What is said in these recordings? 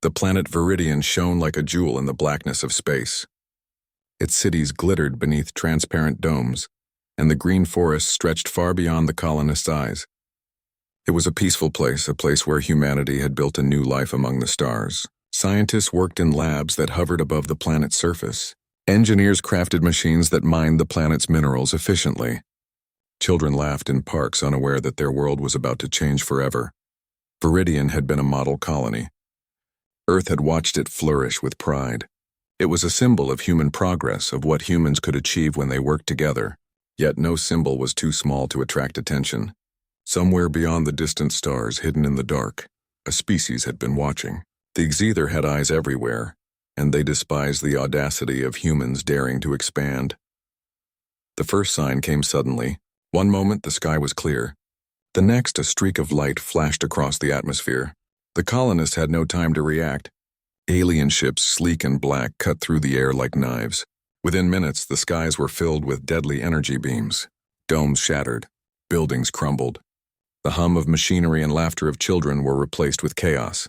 The planet Viridian shone like a jewel in the blackness of space. Its cities glittered beneath transparent domes, and the green forests stretched far beyond the colonists' eyes. It was a peaceful place, a place where humanity had built a new life among the stars. Scientists worked in labs that hovered above the planet's surface. Engineers crafted machines that mined the planet's minerals efficiently. Children laughed in parks, unaware that their world was about to change forever. Viridian had been a model colony. Earth had watched it flourish with pride. It was a symbol of human progress, of what humans could achieve when they worked together. Yet no symbol was too small to attract attention. Somewhere beyond the distant stars, hidden in the dark, a species had been watching. The Xether had eyes everywhere, and they despised the audacity of humans daring to expand. The first sign came suddenly. One moment the sky was clear. The next, a streak of light flashed across the atmosphere. The colonists had no time to react. Alien ships, sleek and black, cut through the air like knives. Within minutes, the skies were filled with deadly energy beams. Domes shattered. Buildings crumbled. The hum of machinery and laughter of children were replaced with chaos.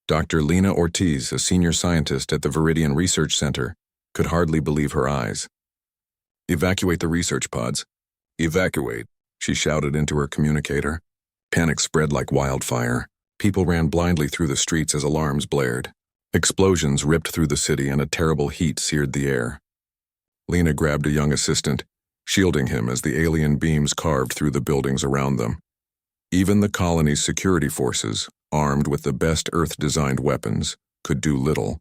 Dr. Lena Ortiz, a senior scientist at the Viridian Research Center, could hardly believe her eyes. "Evacuate the research pods." "Evacuate," she shouted into her communicator. Panic spread like wildfire. People ran blindly through the streets as alarms blared. Explosions ripped through the city and a terrible heat seared the air. Lena grabbed a young assistant, shielding him as the alien beams carved through the buildings around them. Even the colony's security forces, armed with the best Earth-designed weapons, could do little.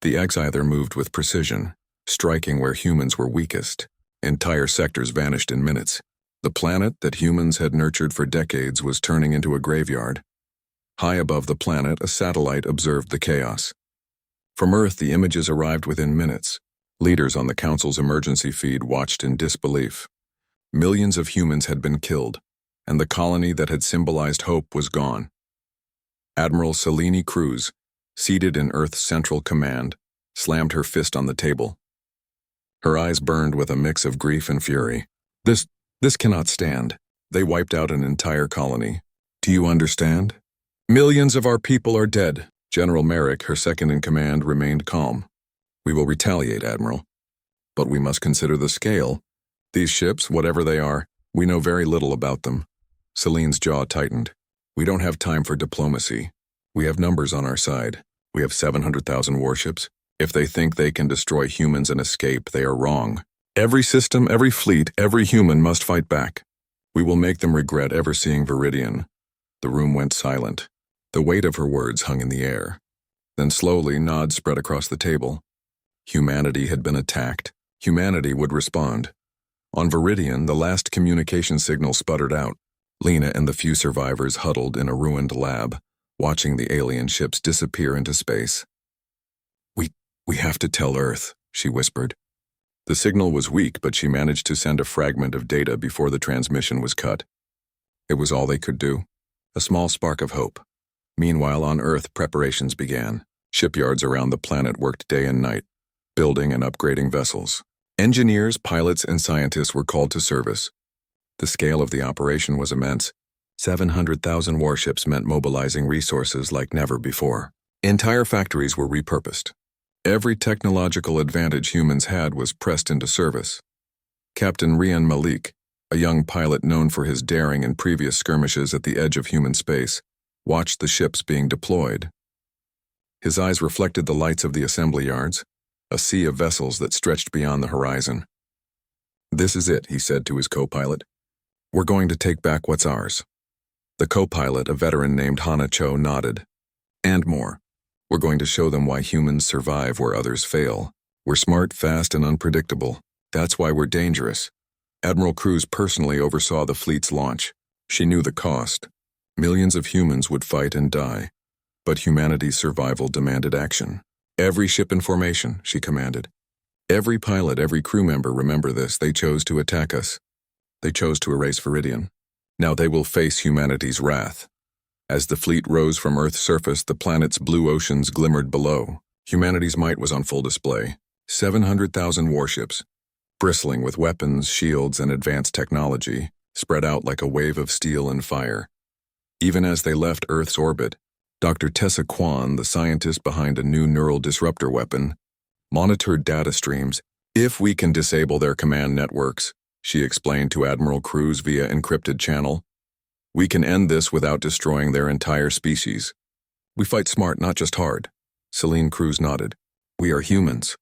The Xether moved with precision, striking where humans were weakest. Entire sectors vanished in minutes. The planet that humans had nurtured for decades was turning into a graveyard. High above the planet, a satellite observed the chaos. From Earth, the images arrived within minutes. Leaders on the Council's emergency feed watched in disbelief. Millions of humans had been killed, and the colony that had symbolized hope was gone. Admiral Selene Cruz, seated in Earth's Central Command, slammed her fist on the table. Her eyes burned with a mix of grief and fury. This cannot stand. They wiped out an entire colony. Do you understand? Millions of our people are dead. General Merrick, her second-in-command, remained calm. We will retaliate, Admiral. But we must consider the scale. These ships, whatever they are, we know very little about them. Celine's jaw tightened. We don't have time for diplomacy. We have numbers on our side. We have 700,000 warships. If they think they can destroy humans and escape, they are wrong. Every system, every fleet, every human must fight back. We will make them regret ever seeing Viridian. The room went silent. The weight of her words hung in the air. Then slowly, nods spread across the table. Humanity had been attacked. Humanity would respond. On Viridian, the last communication signal sputtered out. Lena and the few survivors huddled in a ruined lab, watching the alien ships disappear into space. We have to tell Earth, she whispered. The signal was weak, but she managed to send a fragment of data before the transmission was cut. It was all they could do. A small spark of hope. Meanwhile, on Earth, preparations began. Shipyards around the planet worked day and night, building and upgrading vessels. Engineers, pilots, and scientists were called to service. The scale of the operation was immense. 700,000 warships meant mobilizing resources like never before. Entire factories were repurposed. Every technological advantage humans had was pressed into service. Captain Rian Malik, a young pilot known for his daring in previous skirmishes at the edge of human space, watched the ships being deployed. His eyes reflected the lights of the assembly yards, a sea of vessels that stretched beyond the horizon. "This is it," he said to his co-pilot. "We're going to take back what's ours." The co-pilot, a veteran named Hana Cho, nodded. "And more. We're going to show them why humans survive where others fail. We're smart, fast, and unpredictable. That's why we're dangerous." Admiral Cruz personally oversaw the fleet's launch. She knew the cost. Millions of humans would fight and die. But humanity's survival demanded action. "Every ship in formation," she commanded. "Every pilot, every crew member, remember this. They chose to attack us. They chose to erase Viridian. Now they will face humanity's wrath." As the fleet rose from Earth's surface, the planet's blue oceans glimmered below. Humanity's might was on full display. 700,000 warships, bristling with weapons, shields, and advanced technology, spread out like a wave of steel and fire. Even as they left Earth's orbit, Dr. Tessa Kwan, the scientist behind a new neural disruptor weapon, monitored data streams. If we can disable their command networks, she explained to Admiral Cruz via encrypted channel, we can end this without destroying their entire species. We fight smart, not just hard. Celine Cruz nodded. We are humans.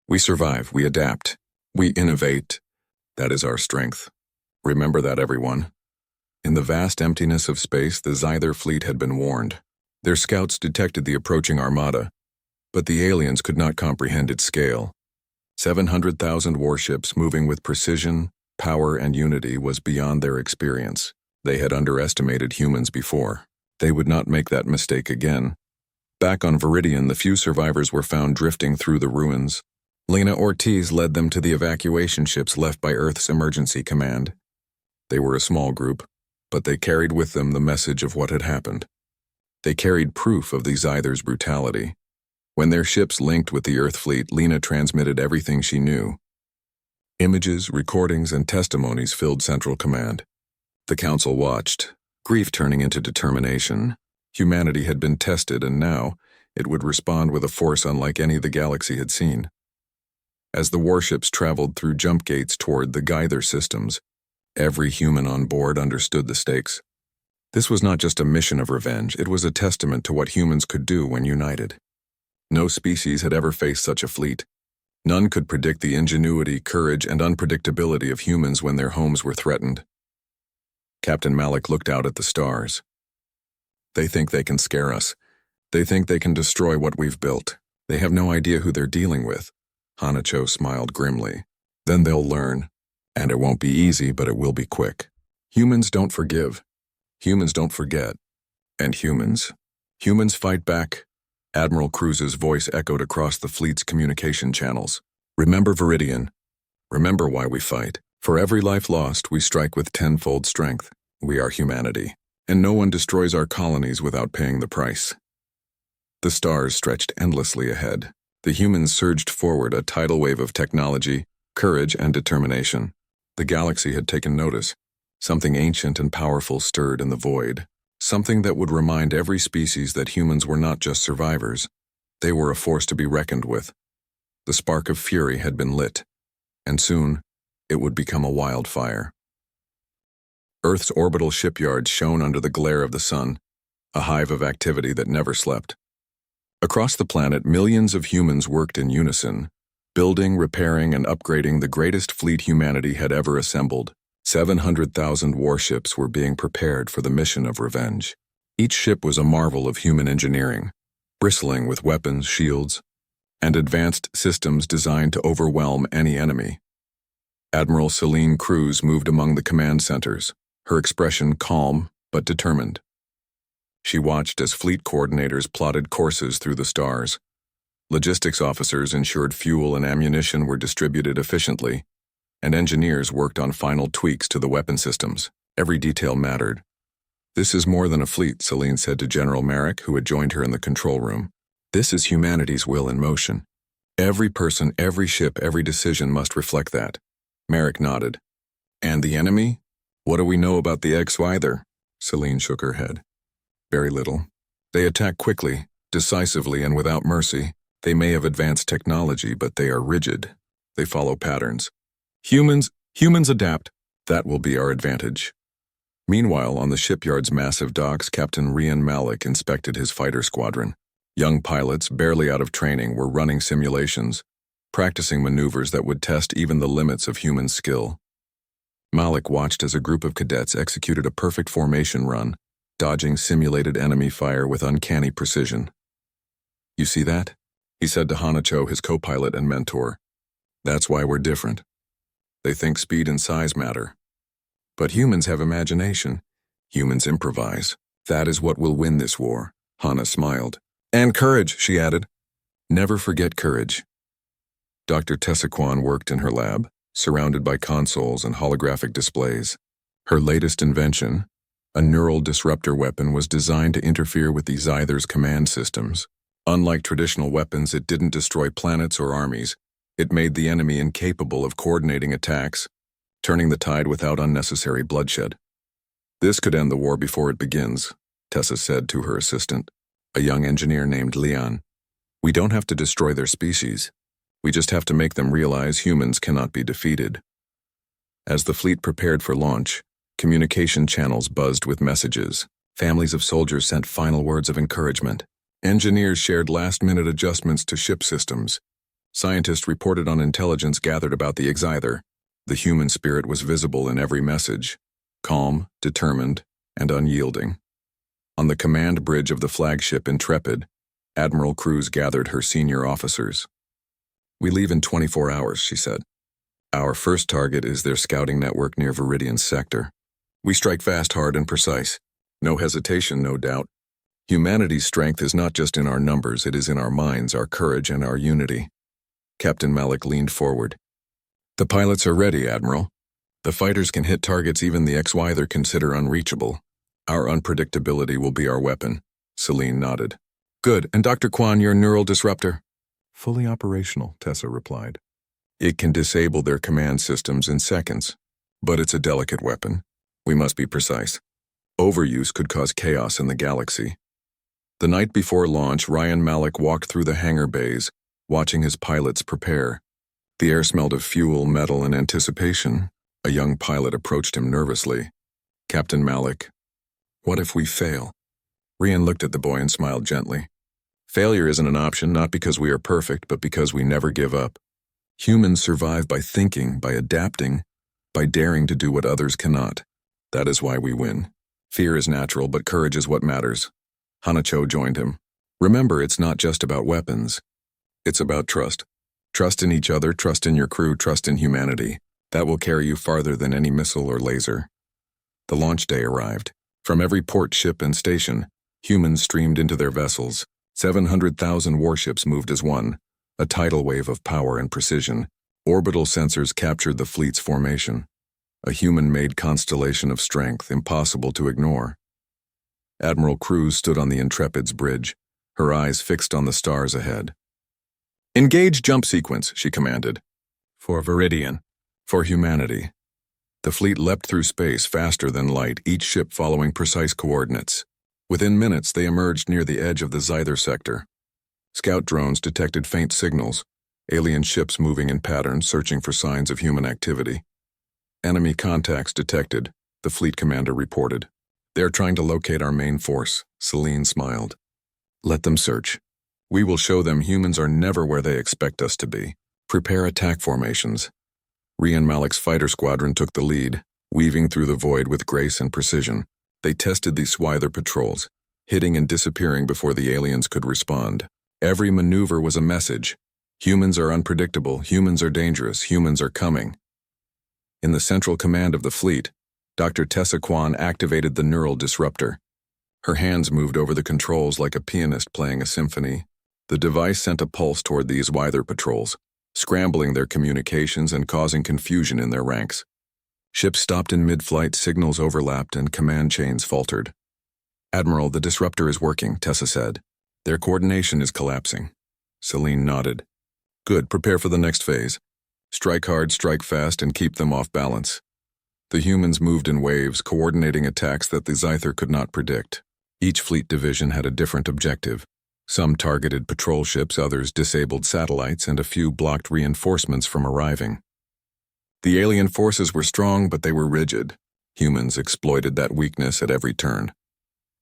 We survive, we adapt, we innovate. That is our strength. Remember that, everyone. In the vast emptiness of space, the Xyther fleet had been warned. Their scouts detected the approaching armada, but the aliens could not comprehend its scale. 700,000 warships moving with precision, power, and unity was beyond their experience. They had underestimated humans before. They would not make that mistake again. Back on Viridian, the few survivors were found drifting through the ruins. Lena Ortiz led them to the evacuation ships left by Earth's emergency command. They were a small group, but they carried with them the message of what had happened. They carried proof of the Xyther's brutality. When their ships linked with the Earth fleet, Lena transmitted everything she knew. Images, recordings, and testimonies filled Central Command. The Council watched, grief turning into determination. Humanity had been tested, and now it would respond with a force unlike any the galaxy had seen. As the warships traveled through jump gates toward the Xyther systems, every human on board understood the stakes. This was not just a mission of revenge, it was a testament to what humans could do when united. No species had ever faced such a fleet. None could predict the ingenuity, courage, and unpredictability of humans when their homes were threatened. Captain Malik looked out at the stars. They think they can scare us. They think they can destroy what we've built. They have no idea who they're dealing with. Hanacho smiled grimly. Then they'll learn. And it won't be easy, but it will be quick. Humans don't forgive. Humans don't forget. And humans fight back. Admiral Cruz's voice echoed across the fleet's communication channels. Remember Viridian. Remember why we fight. For every life lost, we strike with tenfold strength. We are humanity. And no one destroys our colonies without paying the price. The stars stretched endlessly ahead. The humans surged forward, a tidal wave of technology, courage, and determination. The galaxy had taken notice. Something ancient and powerful stirred in the void. Something that would remind every species that humans were not just survivors. They were a force to be reckoned with. The spark of fury had been lit, and soon it would become a wildfire. Earth's orbital shipyards shone under the glare of the sun, a hive of activity that never slept. Across the planet, millions of humans worked in unison, building, repairing, and upgrading the greatest fleet humanity had ever assembled. 700,000 warships were being prepared for the mission of revenge. Each ship was a marvel of human engineering, bristling with weapons, shields, and advanced systems designed to overwhelm any enemy. Admiral Celine Cruz moved among the command centers, her expression calm but determined. She watched as fleet coordinators plotted courses through the stars. Logistics officers ensured fuel and ammunition were distributed efficiently, and engineers worked on final tweaks to the weapon systems. Every detail mattered. This is more than a fleet, Celine said to General Merrick, who had joined her in the control room. This is humanity's will in motion. Every person, every ship, every decision must reflect that. Merrick nodded. And the enemy? What do we know about the Xyther? Celine shook her head. Very little. They attack quickly, decisively, and without mercy. They may have advanced technology, but they are rigid. They follow patterns. Humans adapt. That will be our advantage. Meanwhile, on the shipyard's massive docks, Captain Rian Malik inspected his fighter squadron. Young pilots, barely out of training, were running simulations, practicing maneuvers that would test even the limits of human skill. Malik watched as a group of cadets executed a perfect formation run, dodging simulated enemy fire with uncanny precision. You see that? He said to Hanacho, his co-pilot and mentor. That's why we're different. They think speed and size matter. But humans have imagination. Humans improvise. That is what will win this war. Hana smiled. And courage, she added. Never forget courage. Dr. Tessa Kwan worked in her lab, surrounded by consoles and holographic displays. Her latest invention, a neural disruptor weapon, was designed to interfere with the Xyther's command systems. Unlike traditional weapons, it didn't destroy planets or armies. It made the enemy incapable of coordinating attacks, turning the tide without unnecessary bloodshed. This could end the war before it begins, Tessa said to her assistant. a young engineer named Leon. "We don't have to destroy their species. We just have to make them realize humans cannot be defeated." As the fleet prepared for launch, communication channels buzzed with messages. Families of soldiers sent final words of encouragement. Engineers shared last-minute adjustments to ship systems. Scientists reported on intelligence gathered about the Exither. The human spirit was visible in every message, calm, determined, and unyielding. On the command bridge of the flagship Intrepid, Admiral Cruz gathered her senior officers. "We leave in 24 hours, she said. "Our first target is their scouting network near Viridian's sector. We strike fast, hard, and precise. No hesitation, no doubt. Humanity's strength is not just in our numbers, it is in our minds, our courage, and our unity." Captain Malik leaned forward. "The pilots are ready, Admiral. The fighters can hit targets even the Exither consider unreachable. Our unpredictability will be our weapon." Celine nodded. "Good, and Dr. Kwan, your neural disruptor?" "Fully operational," Tessa replied. "It can disable their command systems in seconds, but it's a delicate weapon. We must be precise. Overuse could cause chaos in the galaxy." The night before launch, Ryan Malik walked through the hangar bays, watching his pilots prepare. The air smelled of fuel, metal, and anticipation. A young pilot approached him nervously. "Captain Malik, what if we fail?" Ryan looked at the boy and smiled gently. "Failure isn't an option, not because we are perfect, but because we never give up. Humans survive by thinking, by adapting, by daring to do what others cannot. That is why we win. Fear is natural, but courage is what matters." Hanacho joined him. "Remember, it's not just about weapons. It's about trust. Trust in each other, trust in your crew, trust in humanity. That will carry you farther than any missile or laser." The launch day arrived. From every port, ship, and station, humans streamed into their vessels. 700,000 warships moved as one, a tidal wave of power and precision. Orbital sensors captured the fleet's formation. A human-made constellation of strength, impossible to ignore. Admiral Cruz stood on the Intrepid's bridge, her eyes fixed on the stars ahead. "Engage jump sequence," she commanded. "For Viridian. For humanity." The fleet leapt through space faster than light, each ship following precise coordinates. Within minutes, they emerged near the edge of the Xither sector. Scout drones detected faint signals, alien ships moving in patterns, searching for signs of human activity. "Enemy contacts detected," the fleet commander reported. "They're trying to locate our main force," Celine smiled. "Let them search. We will show them humans are never where they expect us to be. Prepare attack formations." Ryan Malik's fighter squadron took the lead, weaving through the void with grace and precision. They tested the Swither patrols, hitting and disappearing before the aliens could respond. Every maneuver was a message. Humans are unpredictable, humans are dangerous, humans are coming. In the central command of the fleet, Dr. Tessa Kwan activated the neural disruptor. Her hands moved over the controls like a pianist playing a symphony. The device sent a pulse toward these Swither patrols, scrambling their communications and causing confusion in their ranks. Ships stopped in mid-flight, signals overlapped, and command chains faltered. "Admiral, the disruptor is working," Tessa said. "Their coordination is collapsing." Celine nodded. "Good, prepare for the next phase. Strike hard, strike fast, and keep them off balance." The humans moved in waves, coordinating attacks that the Xither could not predict. Each fleet division had a different objective. Some targeted patrol ships, others disabled satellites, and a few blocked reinforcements from arriving. The alien forces were strong, but they were rigid. Humans exploited that weakness at every turn.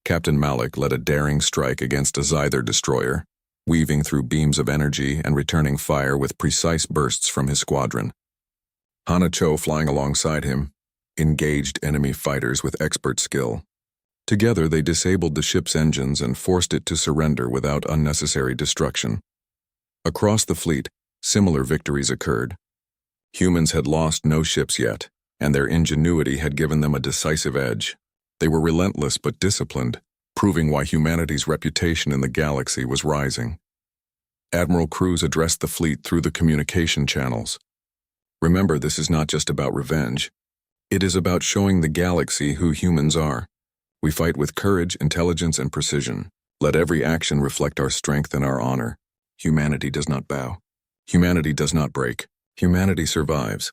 Captain Malik led a daring strike against a Xither destroyer, weaving through beams of energy and returning fire with precise bursts from his squadron. Hanacho, flying alongside him, engaged enemy fighters with expert skill. Together, they disabled the ship's engines and forced it to surrender without unnecessary destruction. Across the fleet, similar victories occurred. Humans had lost no ships yet, and their ingenuity had given them a decisive edge. They were relentless but disciplined, proving why humanity's reputation in the galaxy was rising. Admiral Cruz addressed the fleet through the communication channels. "Remember, this is not just about revenge. It is about showing the galaxy who humans are. We fight with courage, intelligence, and precision. Let every action reflect our strength and our honor. Humanity does not bow. Humanity does not break. Humanity survives."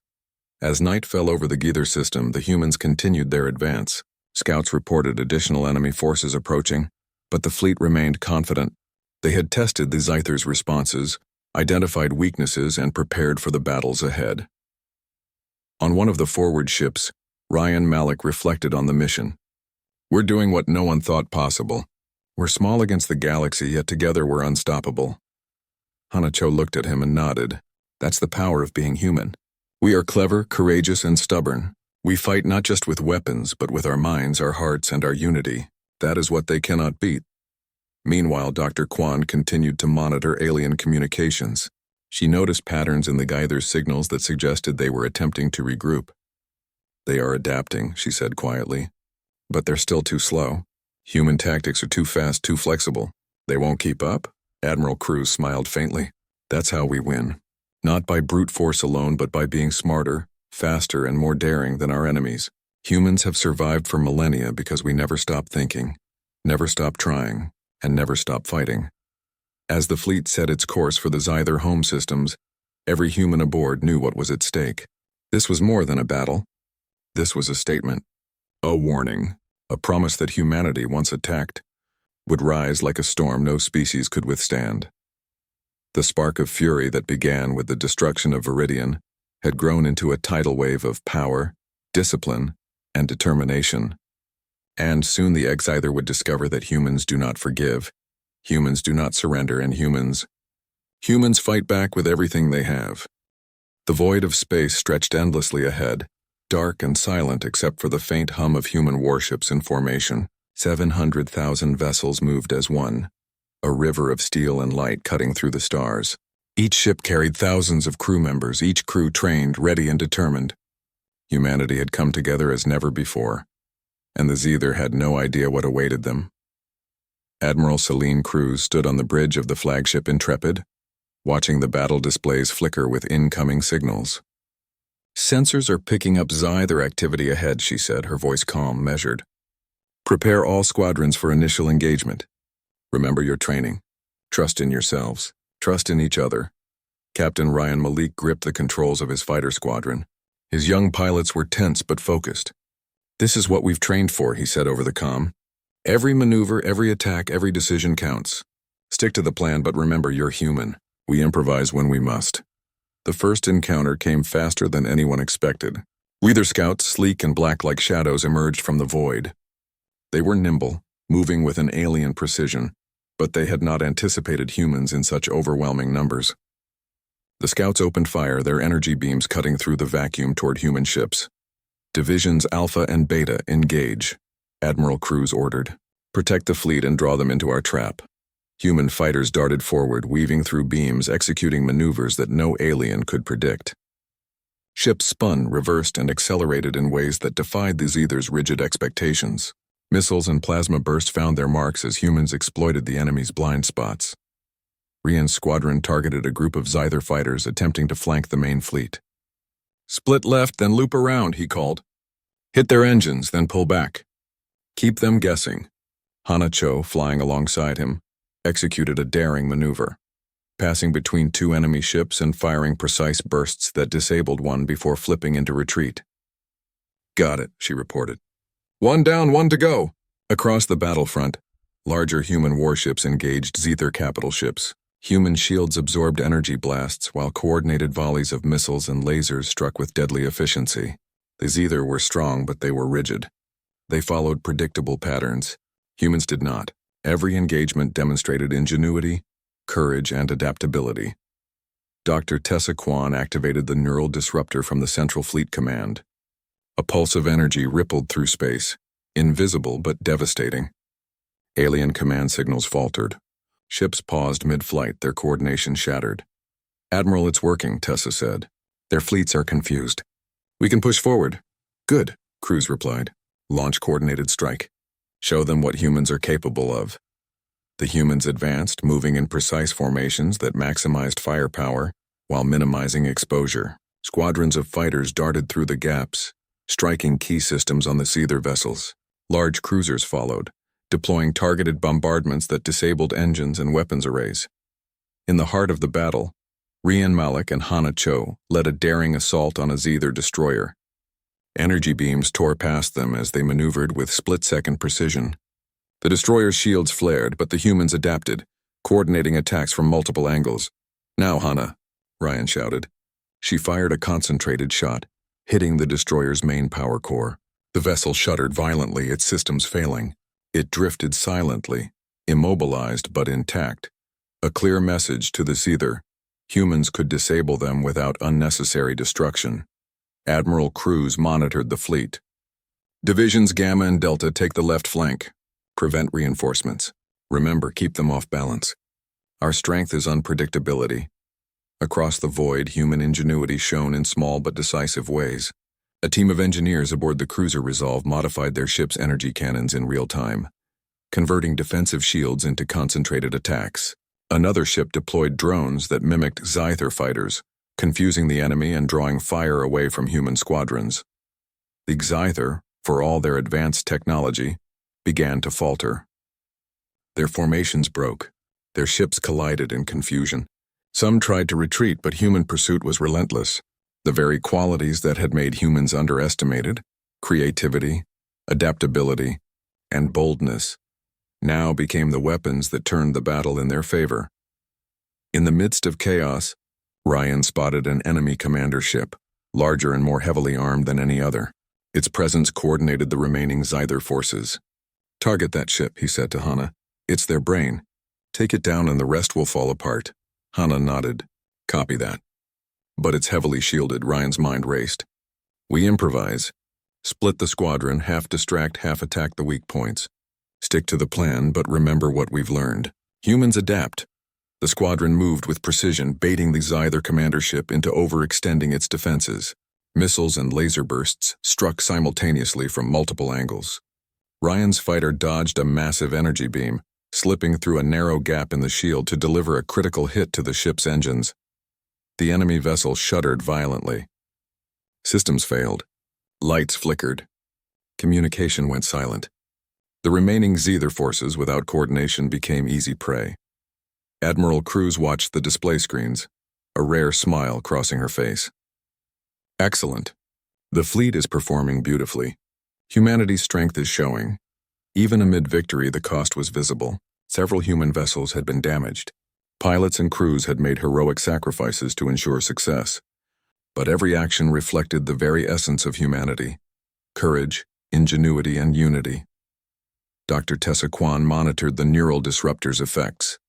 As night fell over the Gither system, the humans continued their advance. Scouts reported additional enemy forces approaching. But the fleet remained confident. They had tested the Scyther's responses, identified weaknesses, and prepared for the battles ahead. On one of the forward ships, Ryan Malik reflected on the mission. "We're doing what no one thought possible. We're small against the galaxy, yet together we're unstoppable." Hanacho looked at him and nodded. "That's the power of being human. We are clever, courageous, and stubborn. We fight not just with weapons, but with our minds, our hearts, and our unity. That is what they cannot beat." Meanwhile, Dr. Kwan continued to monitor alien communications. She noticed patterns in the Scyther's signals that suggested they were attempting to regroup. "They are adapting," she said quietly. "But they're still too slow. Human tactics are too fast, too flexible. They won't keep up?" Admiral Cruz smiled faintly. "That's how we win. Not by brute force alone, but by being smarter, faster, and more daring than our enemies. Humans have survived for millennia because we never stopped thinking, never stopped trying, and never stopped fighting." As the fleet set its course for the Scyther home systems, every human aboard knew what was at stake. This was more than a battle. This was a statement, a warning, a promise that humanity, once attacked, would rise like a storm no species could withstand. The spark of fury that began with the destruction of Viridian had grown into a tidal wave of power, discipline, and determination. And soon the Scyther would discover that humans do not forgive, humans do not surrender, and humans fight back with everything they have. The void of space stretched endlessly ahead, dark and silent except for the faint hum of human warships in formation. 700,000 vessels moved as one, a river of steel and light cutting through the stars. Each ship carried thousands of crew members, each crew trained, ready, and determined. Humanity had come together as never before, and the Scyther had no idea what awaited them. Admiral Celine Cruz stood on the bridge of the flagship Intrepid, watching the battle displays flicker with incoming signals. "Sensors are picking up Scyther activity ahead," she said, her voice calm, measured. "Prepare all squadrons for initial engagement. Remember your training. Trust in yourselves. Trust in each other." Captain Ryan Malik gripped the controls of his fighter squadron. His young pilots were tense but focused. "This is what we've trained for," he said over the comm. "Every maneuver, every attack, every decision counts. Stick to the plan, but remember you're human. We improvise when we must." The first encounter came faster than anyone expected. Scyther scouts, sleek and black like shadows, emerged from the void. They were nimble, moving with an alien precision, but they had not anticipated humans in such overwhelming numbers. The scouts opened fire, their energy beams cutting through the vacuum toward human ships. "Divisions Alpha and Beta, engage," Admiral Cruz ordered. "Protect the fleet and draw them into our trap." Human fighters darted forward, weaving through beams, executing maneuvers that no alien could predict. Ships spun, reversed, and accelerated in ways that defied the Scyther's rigid expectations. Missiles and plasma bursts found their marks as humans exploited the enemy's blind spots. Ryan's squadron targeted a group of Scyther fighters attempting to flank the main fleet. "Split left, then loop around," he called. "Hit their engines, then pull back. Keep them guessing." Hanacho, flying alongside him, executed a daring maneuver, passing between two enemy ships and firing precise bursts that disabled one before flipping into retreat. "Got it," she reported. "One down, one to go." Across the battlefront, larger human warships engaged Scyther capital ships. Human shields absorbed energy blasts while coordinated volleys of missiles and lasers struck with deadly efficiency. The Scyther were strong, but they were rigid. They followed predictable patterns. Humans did not. Every engagement demonstrated ingenuity, courage, and adaptability. Dr. Tessa Kwan activated the neural disruptor from the Central Fleet Command. A pulse of energy rippled through space, invisible but devastating. Alien command signals faltered. Ships paused mid-flight, their coordination shattered. "Admiral, it's working," Tessa said. "Their fleets are confused. We can push forward." "Good," Cruz replied. "Launch coordinated strike. Show them what humans are capable of." The humans advanced, moving in precise formations that maximized firepower while minimizing exposure. Squadrons of fighters darted through the gaps, striking key systems on the Scyther vessels. Large cruisers followed, deploying targeted bombardments that disabled engines and weapons arrays. In the heart of the battle, Ryan Malik and Hana Cho led a daring assault on a Scyther destroyer. Energy beams tore past them as they maneuvered with split-second precision. The destroyer's shields flared, but the humans adapted, coordinating attacks from multiple angles. "Now, Hana," Ryan shouted. She fired a concentrated shot, hitting the destroyer's main power core. The vessel shuddered violently, its systems failing. It drifted silently, immobilized but intact. A clear message to the Seether: humans could disable them without unnecessary destruction. Admiral Cruz monitored the fleet. "Divisions Gamma and Delta take the left flank. Prevent reinforcements. Remember, keep them off balance. Our strength is unpredictability." Across the void, human ingenuity shone in small but decisive ways. A team of engineers aboard the cruiser Resolve modified their ship's energy cannons in real time, converting defensive shields into concentrated attacks. Another ship deployed drones that mimicked Scyther fighters, confusing the enemy and drawing fire away from human squadrons. The Scyther, for all their advanced technology, began to falter. Their formations broke. Their ships collided in confusion. Some tried to retreat, but human pursuit was relentless. The very qualities that had made humans underestimated, creativity, adaptability, and boldness, now became the weapons that turned the battle in their favor. In the midst of chaos, Ryan spotted an enemy commander ship, larger and more heavily armed than any other. Its presence coordinated the remaining Scyther forces. "Target that ship," he said to Hana. "It's their brain. Take it down and the rest will fall apart." Hana nodded. "Copy that." "But it's heavily shielded," Ryan's mind raced. "We improvise. Split the squadron, half distract, half attack the weak points. Stick to the plan, but remember what we've learned. Humans adapt." The squadron moved with precision, baiting the Scyther commander ship into overextending its defenses. Missiles and laser bursts struck simultaneously from multiple angles. Ryan's fighter dodged a massive energy beam, slipping through a narrow gap in the shield to deliver a critical hit to the ship's engines. The enemy vessel shuddered violently. Systems failed. Lights flickered. Communication went silent. The remaining Seether forces, without coordination, became easy prey. Admiral Cruz watched the display screens, a rare smile crossing her face. "Excellent. The fleet is performing beautifully. Humanity's strength is showing." Even amid victory, the cost was visible. Several human vessels had been damaged. Pilots and crews had made heroic sacrifices to ensure success. But every action reflected the very essence of humanity: courage, ingenuity, and unity. Dr. Tessa Kwan monitored the neural disruptor's effects.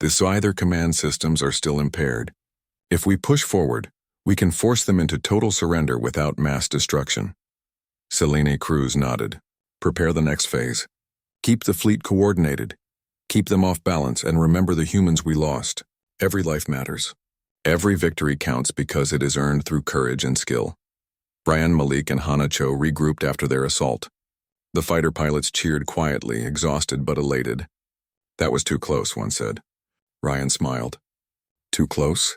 "The Scyther command systems are still impaired. If we push forward, we can force them into total surrender without mass destruction." Selene Cruz nodded. "Prepare the next phase. Keep the fleet coordinated. Keep them off balance and remember the humans we lost. Every life matters. Every victory counts because it is earned through courage and skill." Ryan Malik and Hana Cho regrouped after their assault. The fighter pilots cheered quietly, exhausted but elated. "That was too close," one said. Ryan smiled. "Too close?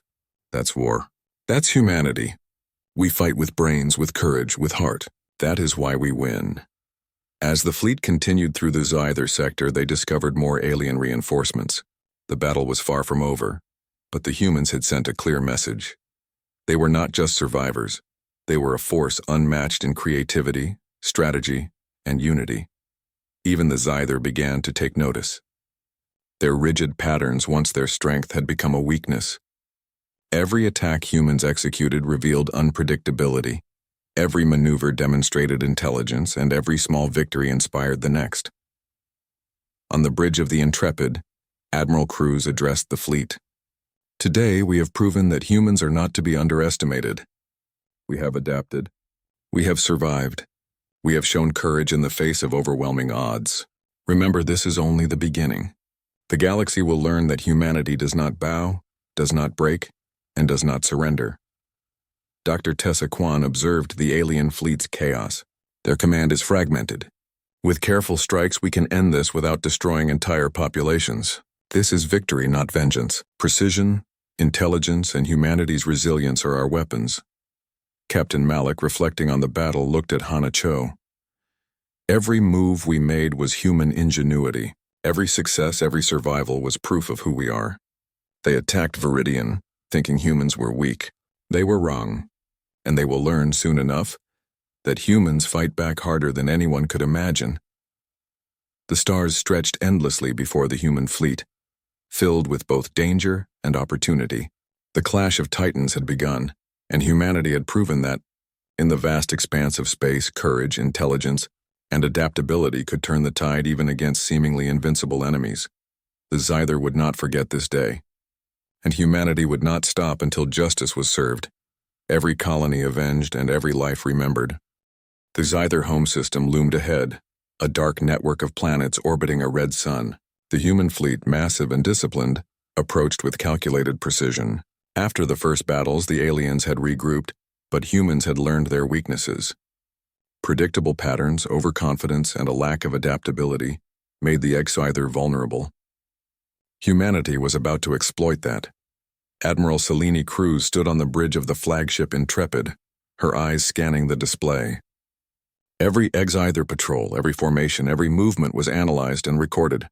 That's war. That's humanity. We fight with brains, with courage, with heart. That is why we win." As the fleet continued through the Scyther sector, they discovered more alien reinforcements. The battle was far from over, but the humans had sent a clear message. They were not just survivors. They were a force unmatched in creativity, strategy, and unity. Even the Scyther began to take notice. Their rigid patterns, once their strength, had become a weakness. Every attack humans executed revealed unpredictability. Every maneuver demonstrated intelligence, and every small victory inspired the next. On the bridge of the Intrepid, Admiral Cruz addressed the fleet. "Today we have proven that humans are not to be underestimated. We have adapted. We have survived. We have shown courage in the face of overwhelming odds. Remember, this is only the beginning. The galaxy will learn that humanity does not bow, does not break, and does not surrender." Dr. Tessa Kwan observed the alien fleet's chaos. "Their command is fragmented. With careful strikes, we can end this without destroying entire populations. This is victory, not vengeance. Precision, intelligence, and humanity's resilience are our weapons." Captain Malik, reflecting on the battle, looked at Hana Cho. "Every move we made was human ingenuity. Every success, every survival was proof of who we are. They attacked Viridian, thinking humans were weak. They were wrong. And they will learn soon enough that humans fight back harder than anyone could imagine." The stars stretched endlessly before the human fleet, filled with both danger and opportunity. The clash of titans had begun, and humanity had proven that, in the vast expanse of space, courage, intelligence, and adaptability could turn the tide even against seemingly invincible enemies. The Scyther would not forget this day, and humanity would not stop until justice was served, every colony avenged and every life remembered. The Scyther home system loomed ahead, a dark network of planets orbiting a red sun. The human fleet, massive and disciplined, approached with calculated precision. After the first battles, the aliens had regrouped, but humans had learned their weaknesses. Predictable patterns, overconfidence, and a lack of adaptability made the Scyther vulnerable. Humanity was about to exploit that. Admiral Selene Cruz stood on the bridge of the flagship Intrepid, her eyes scanning the display. Every Scyther patrol, every formation, every movement was analyzed and recorded.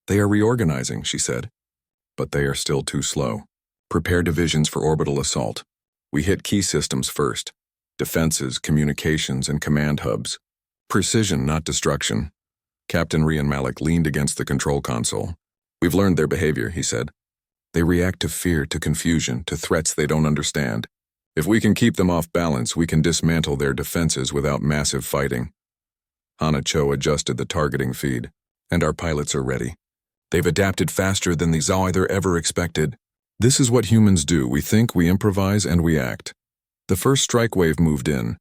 "They are reorganizing," she said, "but they are still too slow. Prepare divisions for orbital assault. We hit key systems first. Defenses, communications, and command hubs. Precision, not destruction." Captain Rian Malik leaned against the control console. "We've learned their behavior," he said. "They react to fear, to confusion, to threats they don't understand. If we can keep them off balance, we can dismantle their defenses without massive fighting." Hana Cho adjusted the targeting feed. "And our pilots are ready. They've adapted faster than the Scyther ever expected. This is what humans do. We think, we improvise, and we act." The first strike wave moved in.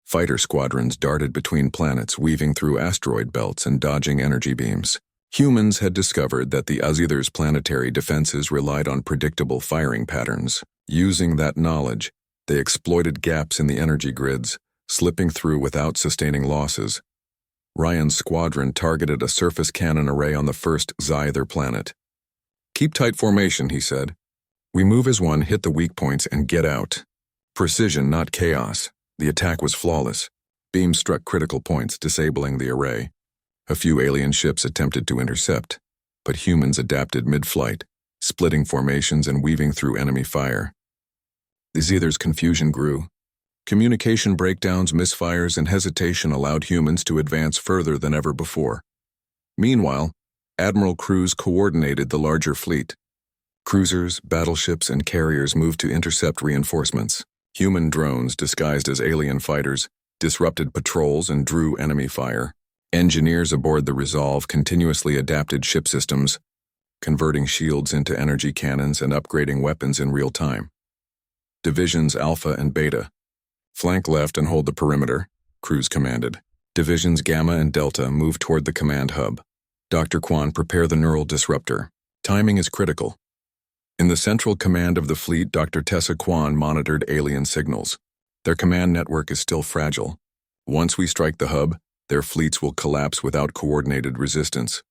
Fighter squadrons darted between planets, weaving through asteroid belts and dodging energy beams. Humans had discovered that the Scyther's planetary defenses relied on predictable firing patterns. Using that knowledge, they exploited gaps in the energy grids, slipping through without sustaining losses. Ryan's squadron targeted a surface cannon array on the first Scyther planet. "Keep tight formation," he said. "We move as one, hit the weak points, and get out." Precision, not chaos. The attack was flawless. Beams struck critical points, disabling the array. A few alien ships attempted to intercept, but humans adapted mid-flight, splitting formations and weaving through enemy fire. The Scyther's confusion grew. Communication breakdowns, misfires, and hesitation allowed humans to advance further than ever before. Meanwhile, Admiral Cruz coordinated the larger fleet. Cruisers, battleships, and carriers moved to intercept reinforcements. Human drones, disguised as alien fighters, disrupted patrols and drew enemy fire. Engineers aboard the Resolve continuously adapted ship systems, converting shields into energy cannons and upgrading weapons in real time. Divisions Alpha and Beta, "Flank left and hold the perimeter," Cruz commanded. Divisions Gamma and Delta moved toward the command hub. "Dr. Kwan, prepare the neural disruptor. Timing is critical." In the central command of the fleet, Dr. Tessa Kwan monitored alien signals. "Their command network is still fragile. Once we strike the hub, their fleets will collapse without coordinated resistance."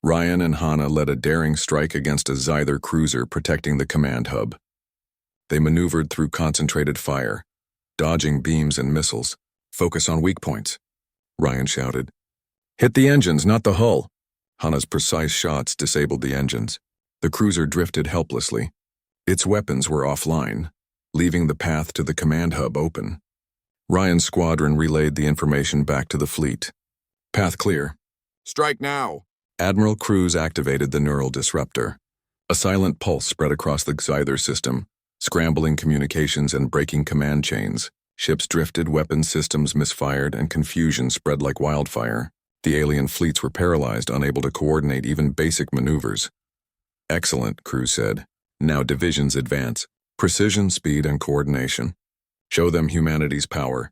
Ryan and Hana led a daring strike against a Scyther cruiser protecting the command hub. They maneuvered through concentrated fire, dodging beams and missiles. "Focus on weak points," Ryan shouted. "Hit the engines, not the hull." Hana's precise shots disabled the engines. The cruiser drifted helplessly. Its weapons were offline, leaving the path to the command hub open. Ryan's squadron relayed the information back to the fleet. "Path clear. Strike now." Admiral Cruz activated the neural disruptor. A silent pulse spread across the Scyther system, scrambling communications and breaking command chains. Ships drifted, weapon systems misfired, and confusion spread like wildfire. The alien fleets were paralyzed, unable to coordinate even basic maneuvers. "Excellent," Cruz said. "Now divisions advance. Precision, speed, and coordination. Show them humanity's power."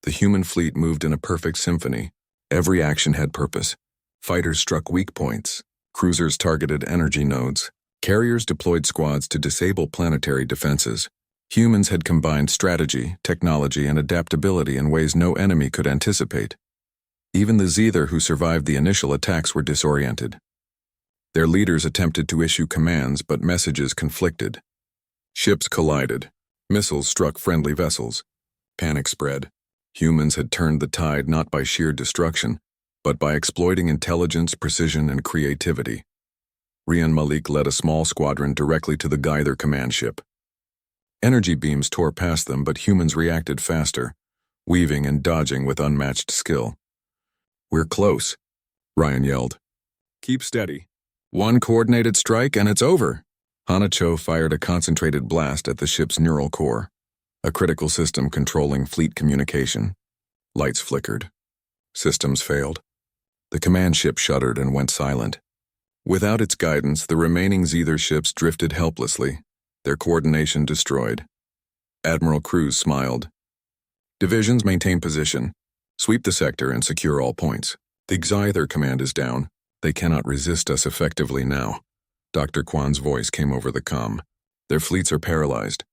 The human fleet moved in a perfect symphony. Every action had purpose. Fighters struck weak points. Cruisers targeted energy nodes. Carriers deployed squads to disable planetary defenses. Humans had combined strategy, technology, and adaptability in ways no enemy could anticipate. Even the Scyther who survived the initial attacks were disoriented. Their leaders attempted to issue commands, but messages conflicted. Ships collided. Missiles struck friendly vessels. Panic spread. Humans had turned the tide not by sheer destruction, but by exploiting intelligence, precision, and creativity. Rian Malik led a small squadron directly to the Scyther command ship. Energy beams tore past them, but humans reacted faster, weaving and dodging with unmatched skill. "We're close," Ryan yelled. Keep steady. One coordinated strike and it's over. Hanacho fired a concentrated blast at the ship's neural core, a critical system controlling fleet communication. Lights flickered. Systems failed. The command ship shuddered and went silent. Without its guidance, the remaining Xether ships drifted helplessly, their coordination destroyed. Admiral Cruz smiled. Divisions maintain position. Sweep the sector and secure all points. The Xether command is down. They cannot resist us effectively now. Dr. Kwan's voice came over the comm. Their fleets are paralyzed.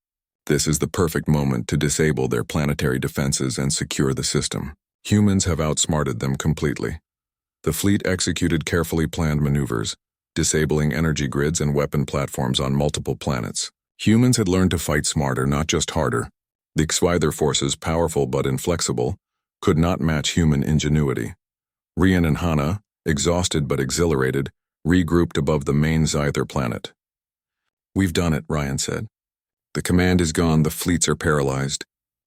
This is the perfect moment to disable their planetary defenses and secure the system. Humans have outsmarted them completely. The fleet executed carefully planned maneuvers, disabling energy grids and weapon platforms on multiple planets. Humans had learned to fight smarter, not just harder. The Xether forces, powerful but inflexible, could not match human ingenuity. Rian and Hana, exhausted but exhilarated, regrouped above the main Xether planet. We've done it, Ryan said. The command is gone, the fleets are paralyzed.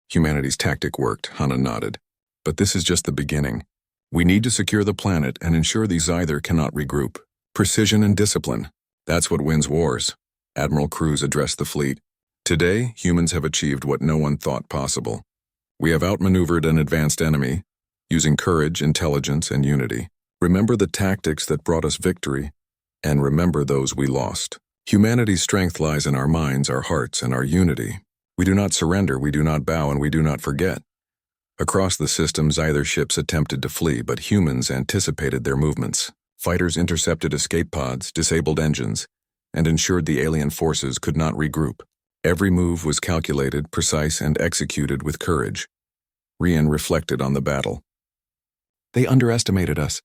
Humanity's tactic worked, Hana nodded. But this is just the beginning. We need to secure the planet and ensure the Xether cannot regroup. Precision and discipline. That's what wins wars. Admiral Cruz addressed the fleet. Today, humans have achieved what no one thought possible. We have outmaneuvered an advanced enemy, using courage, intelligence, and unity. Remember the tactics that brought us victory, and remember those we lost. Humanity's strength lies in our minds, our hearts, and our unity. We do not surrender, we do not bow, and we do not forget. Across the system, Xether ships attempted to flee, but humans anticipated their movements. Fighters intercepted escape pods, disabled engines, and ensured the alien forces could not regroup. Every move was calculated, precise, and executed with courage. Rian reflected on the battle. They underestimated us.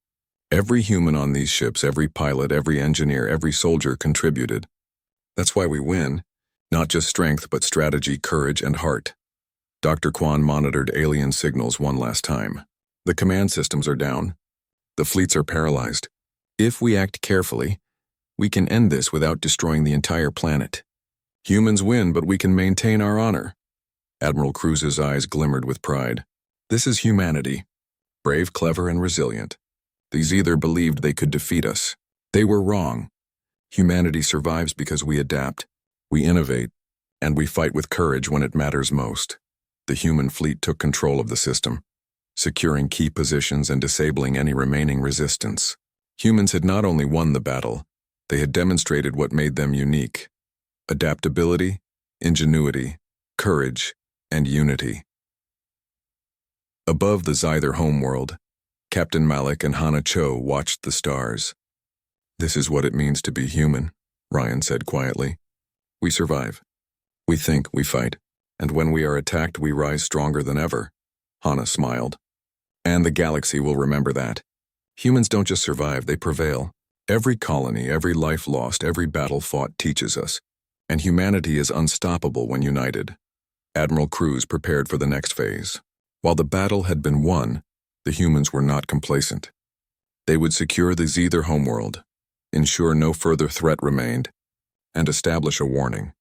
Every human on these ships, every pilot, every engineer, every soldier contributed. That's why we win. Not just strength, but strategy, courage, and heart. Dr. Kwan monitored alien signals one last time. The command systems are down. The fleets are paralyzed. If we act carefully, we can end this without destroying the entire planet. Humans win, but we can maintain our honor. Admiral Cruz's eyes glimmered with pride. This is humanity. Brave, clever, and resilient. These either believed they could defeat us. They were wrong. Humanity survives because we adapt, we innovate, and we fight with courage when it matters most. The human fleet took control of the system, securing key positions and disabling any remaining resistance. Humans had not only won the battle, they had demonstrated what made them unique: adaptability, ingenuity, courage, and unity. Above the Xether homeworld, Captain Malik and Hana Cho watched the stars. This is what it means to be human, Ryan said quietly. We survive. We think, we fight. And when we are attacked, we rise stronger than ever. Hana smiled. And the galaxy will remember that. Humans don't just survive, they prevail. Every colony, every life lost, every battle fought teaches us. And humanity is unstoppable when united. Admiral Cruz prepared for the next phase. While the battle had been won, the humans were not complacent. They would secure the Xether homeworld, ensure no further threat remained, and establish a warning.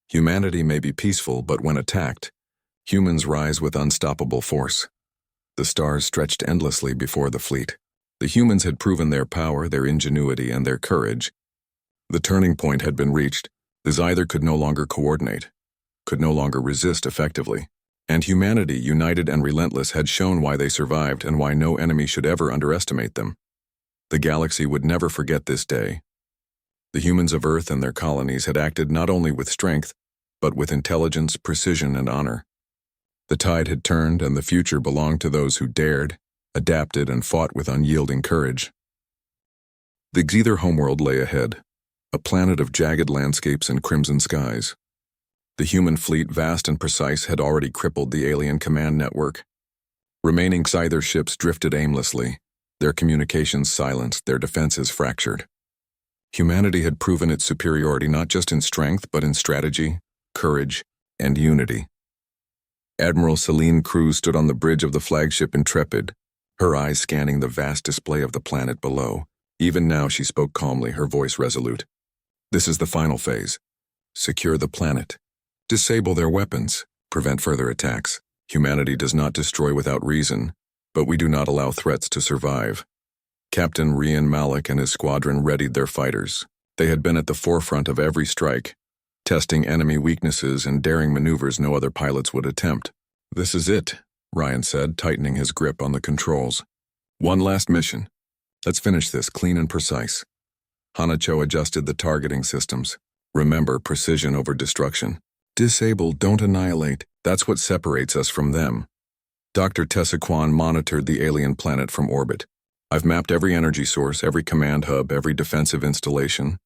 Humanity may be peaceful, but when attacked, humans rise with unstoppable force. The stars stretched endlessly before the fleet. The humans had proven their power, their ingenuity, and their courage. The turning point had been reached. The Xether could no longer coordinate, could no longer resist effectively. And humanity, united and relentless, had shown why they survived and why no enemy should ever underestimate them. The galaxy would never forget this day. The humans of Earth and their colonies had acted not only with strength, but with intelligence, precision, and honor. The tide had turned, and the future belonged to those who dared, adapted, and fought with unyielding courage. The Xether homeworld lay ahead, a planet of jagged landscapes and crimson skies. The human fleet, vast and precise, had already crippled the alien command network. Remaining Xether ships drifted aimlessly, their communications silenced, their defenses fractured. Humanity had proven its superiority not just in strength, but in strategy, courage, and unity. Admiral Celine Cruz stood on the bridge of the flagship Intrepid, her eyes scanning the vast display of the planet below. Even now she spoke calmly, her voice resolute. This is the final phase. Secure the planet. Disable their weapons. Prevent further attacks. Humanity does not destroy without reason, but we do not allow threats to survive. Captain Rian Malik and his squadron readied their fighters. They had been at the forefront of every strike, testing enemy weaknesses and daring maneuvers no other pilots would attempt. "This is it," Ryan said, tightening his grip on the controls. "One last mission. Let's finish this clean and precise." Hanacho adjusted the targeting systems. "Remember, precision over destruction. Disable, don't annihilate. That's what separates us from them." Dr. Tessaquan monitored the alien planet from orbit. "I've mapped every energy source, every command hub, every defensive installation.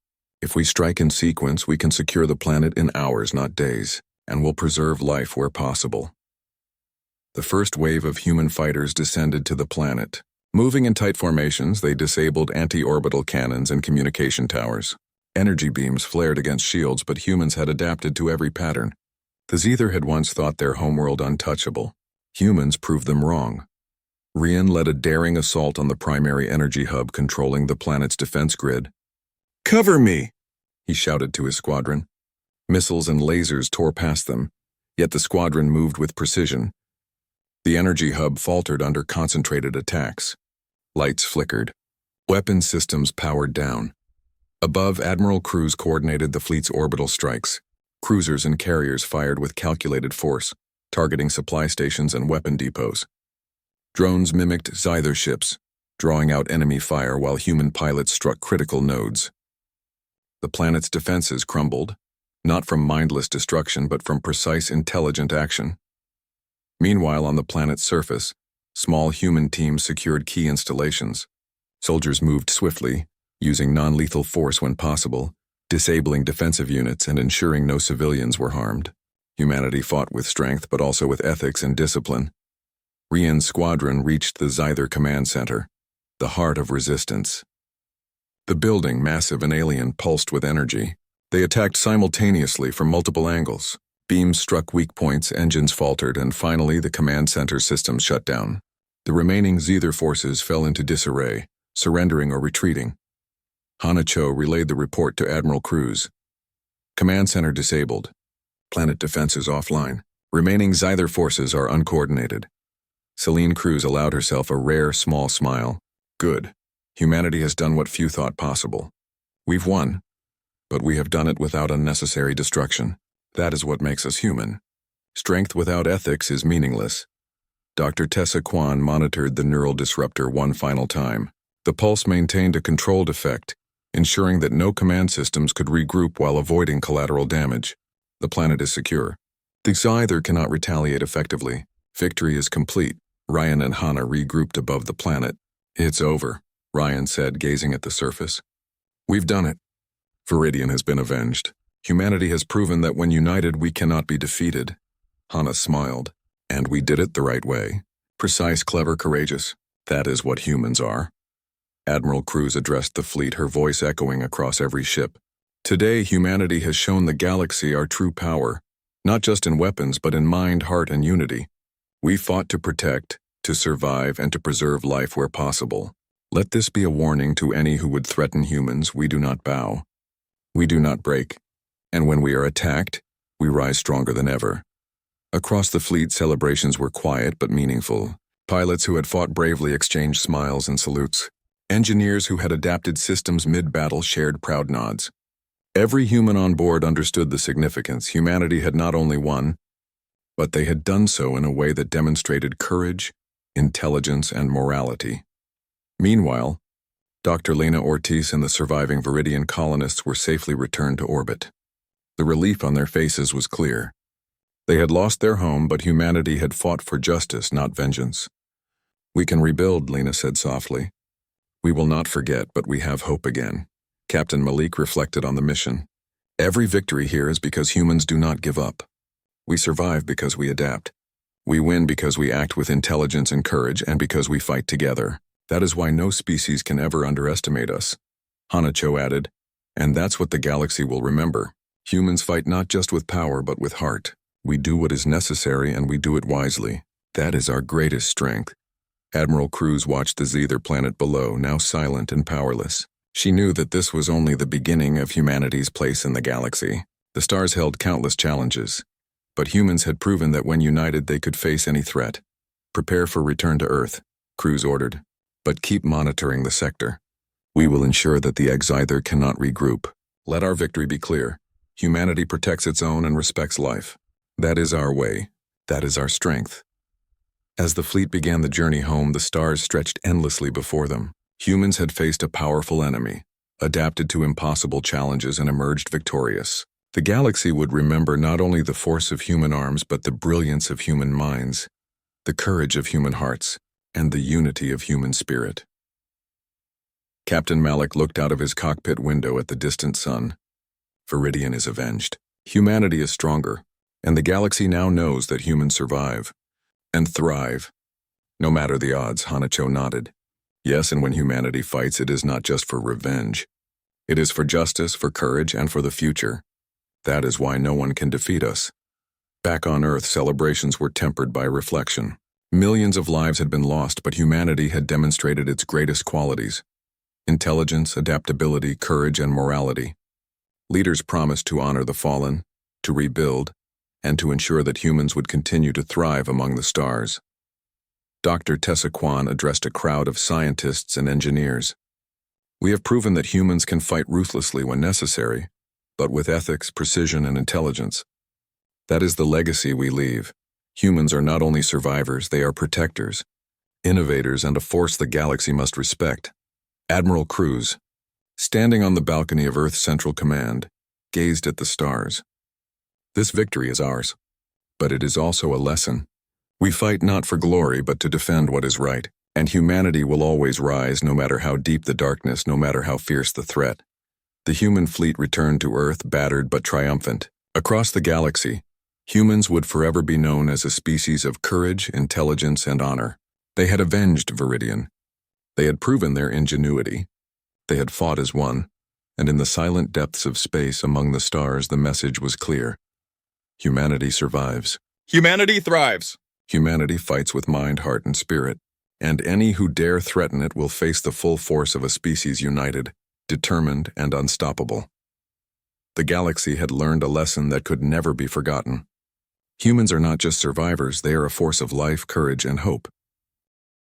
If we strike in sequence, we can secure the planet in hours, not days, and will preserve life where possible." The first wave of human fighters descended to the planet. Moving in tight formations, they disabled anti-orbital cannons and communication towers. Energy beams flared against shields, but humans had adapted to every pattern. The Zether had once thought their homeworld untouchable. Humans proved them wrong. Rian led a daring assault on the primary energy hub controlling the planet's defense grid. "Cover me!" he shouted to his squadron. Missiles and lasers tore past them, yet the squadron moved with precision. The energy hub faltered under concentrated attacks. Lights flickered. Weapon systems powered down. Above, Admiral crews coordinated the fleet's orbital strikes. Cruisers and carriers fired with calculated force, targeting supply stations and weapon depots. Drones mimicked Zither ships, drawing out enemy fire while human pilots struck critical nodes. The planet's defenses crumbled, not from mindless destruction but from precise, intelligent action. Meanwhile, on the planet's surface, small human teams secured key installations. Soldiers moved swiftly, using non-lethal force when possible, disabling defensive units and ensuring no civilians were harmed. Humanity fought with strength but also with ethics and discipline. Rian's squadron reached the Zither Command Center, the heart of resistance. The building, massive and alien, pulsed with energy. They attacked simultaneously from multiple angles. Beams struck weak points, engines faltered, and finally the command center systems shut down. The remaining Zether forces fell into disarray, surrendering or retreating. Hanacho relayed the report to Admiral Cruz. "Command center disabled. Planet defenses offline. Remaining Zither forces are uncoordinated." Celine Cruz allowed herself a rare, small smile. "Good. Humanity has done what few thought possible. We've won, but we have done it without unnecessary destruction. That is what makes us human. Strength without ethics is meaningless." Dr. Tessaquan monitored the neural disruptor one final time. The pulse maintained a controlled effect, ensuring that no command systems could regroup while avoiding collateral damage. The planet is secure. The Zither cannot retaliate effectively. Victory is complete. Ryan and Hana regrouped above the planet. "It's over," Ryan said, gazing at the surface. "We've done it. Viridian has been avenged. Humanity has proven that when united we cannot be defeated." Hana smiled. "And we did it the right way. Precise, clever, courageous. That is what humans are." Admiral Cruz addressed the fleet, her voice echoing across every ship. "Today, humanity has shown the galaxy our true power, not just in weapons but in mind, heart, and unity. We fought to protect, to survive, and to preserve life where possible. Let this be a warning to any who would threaten humans. We do not bow. We do not break. And when we are attacked, we rise stronger than ever." Across the fleet, celebrations were quiet but meaningful. Pilots who had fought bravely exchanged smiles and salutes. Engineers who had adapted systems mid-battle shared proud nods. Every human on board understood the significance. Humanity had not only won, but they had done so in a way that demonstrated courage, intelligence, and morality. Meanwhile, Dr. Lena Ortiz and the surviving Viridian colonists were safely returned to orbit. The relief on their faces was clear. They had lost their home, but humanity had fought for justice, not vengeance. "We can rebuild," Lena said softly. "We will not forget, but we have hope again." Captain Malik reflected on the mission. "Every victory here is because humans do not give up. We survive because we adapt. We win because we act with intelligence and courage, and because we fight together. That is why no species can ever underestimate us." Hanacho added, "And that's what the galaxy will remember. Humans fight not just with power but with heart. We do what is necessary and we do it wisely. That is our greatest strength." Admiral Cruz watched the Zether planet below, now silent and powerless. She knew that this was only the beginning of humanity's place in the galaxy. The stars held countless challenges, but humans had proven that when united they could face any threat. "Prepare for return to Earth," Cruz ordered. But keep monitoring the sector. We will ensure that the eggs either cannot regroup. Let our victory be clear. Humanity protects its own and respects life. That is our way. That is our strength. As the fleet began the journey home, the stars stretched endlessly before them. Humans had faced a powerful enemy, adapted to impossible challenges, and emerged victorious. The galaxy would remember not only the force of human arms, but the brilliance of human minds, the courage of human hearts, and the unity of human spirit. Captain Malik looked out of his cockpit window at the distant sun. Viridian is avenged. Humanity is stronger, and the galaxy now knows that humans survive and thrive. No matter the odds, Hanacho nodded. Yes, and when humanity fights, it is not just for revenge. It is for justice, for courage, and for the future. That is why no one can defeat us. Back on Earth, celebrations were tempered by reflection. Millions of lives had been lost, but humanity had demonstrated its greatest qualities: intelligence, adaptability, courage, and morality. Leaders promised to honor the fallen, to rebuild, and to ensure that humans would continue to thrive among the stars. Dr. Tessa Kwan addressed a crowd of scientists and engineers. We have proven that humans can fight ruthlessly when necessary, but with ethics, precision, and intelligence. That is the legacy we leave. Humans are not only survivors, they are protectors, innovators, and a force the galaxy must respect. Admiral Cruz, standing on the balcony of Earth's Central Command, gazed at the stars. This victory is ours, but it is also a lesson. We fight not for glory, but to defend what is right, and humanity will always rise, no matter how deep the darkness, no matter how fierce the threat. The human fleet returned to Earth, battered but triumphant. Across the galaxy, humans would forever be known as a species of courage, intelligence, and honor. They had avenged Viridian. They had proven their ingenuity. They had fought as one, and in the silent depths of space among the stars, the message was clear. Humanity survives. Humanity thrives. Humanity fights with mind, heart, and spirit, and any who dare threaten it will face the full force of a species united, determined, and unstoppable. The galaxy had learned a lesson that could never be forgotten. Humans are not just survivors, they are a force of life, courage, and hope.